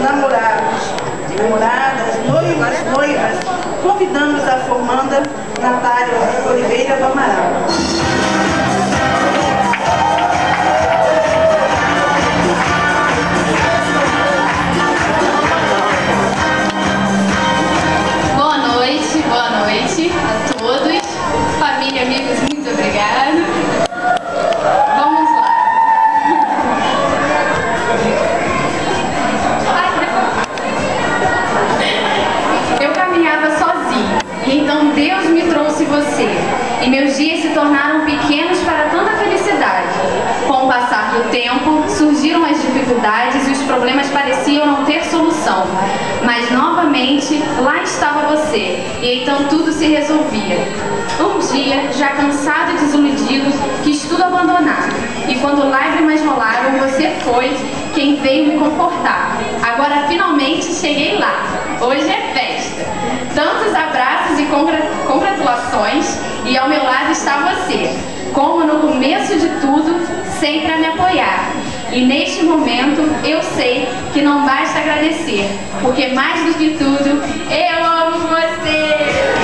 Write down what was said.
namorados, namoradas, noivos, noivas, convidamos a formanda Natália Oliveira do Amaral. Boa noite a todos, família, amigos, muito obrigada. Vamos lá. Eu caminhava sozinho e então Deus me trouxe você. E meus dias se tornaram pequenos para tanta felicidade. Com o passar do tempo, surgiram as dificuldades e os problemas pareciam não ter solução. Mas novamente, lá estava você, e então tudo se resolvia. Um dia, já cansado e desiludido, quis tudo abandonar. E quando lágrimas rolaram, você foi quem veio me confortar. Agora finalmente cheguei lá. Hoje é festa. Tantos abraços e congratulações, e ao meu lado está você, como no começo de tudo, sempre a me apoiar. E neste momento eu sei que não basta agradecer, porque mais do que tudo, eu amo você!